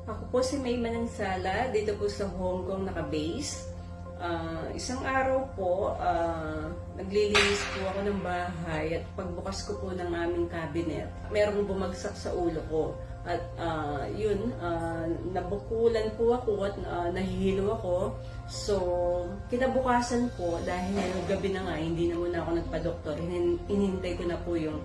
Ako po si May Manansala, dito po sa Hong Kong naka-base. Isang araw po, naglilinis po ako ng bahay at pagbukas ko po ng aming cabinet, merong bumagsak sa ulo ko. At nabukulan po ako at nahihilo ako. So, kinabukasan po, dahil ngayong gabi na nga, hindi na muna ako nagpa-doktor, inintay ko na po yung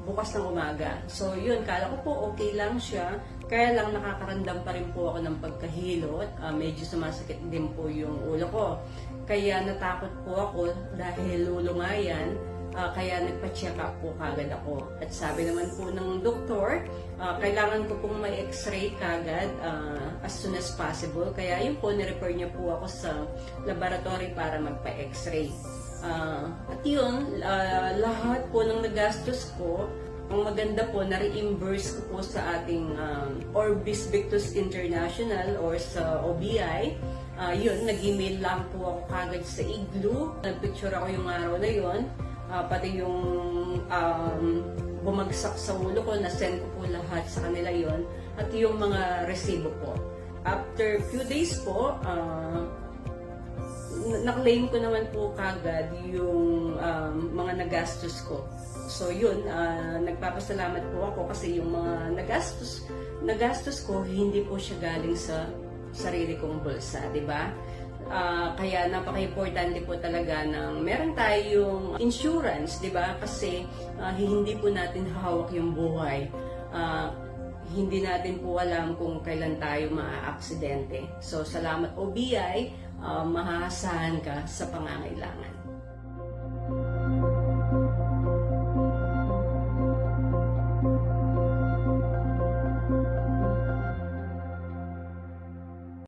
bukas ng umaga. So yun, kala ko po okay lang siya, kaya lang nakakaramdam pa rin po ako ng pagkahilo at medyo sumasakit din po yung ulo ko. Kaya natakot po ako dahil lulungayan, kaya nagpa-check up po kagad ako. At sabi naman po ng doktor, kailangan ko pong may x-ray kagad as soon as possible. Kaya yun po, nirefer niya po ako sa laboratory para magpa-x-ray. At yun, lahat po ng nagastos ko, ang maganda po, na-reimburse ko po sa ating Orbis Victus International or sa OBI. Yun, nag-email lang po ako kagad sa Igloo. Nag-picture ako yung araw na yun. Pati yung bumagsak sa ulo ko, na-send ko po lahat sa kanila yon. At yung mga resibo po. After few days po, na-claim ko naman po kagad yung mga nagastos ko. So yun, nagpapasalamat po ako kasi yung mga nagastos ko, hindi po siya galing sa sarili kong bulsa, di ba? Kaya napaka-importante po talaga ng meron tayong insurance, di ba? Kasi hindi po natin hawak yung buhay. Hindi natin po alam kung kailan tayo maa-aksidente. So salamat OBI, mahahasahan ka sa pangangailangan.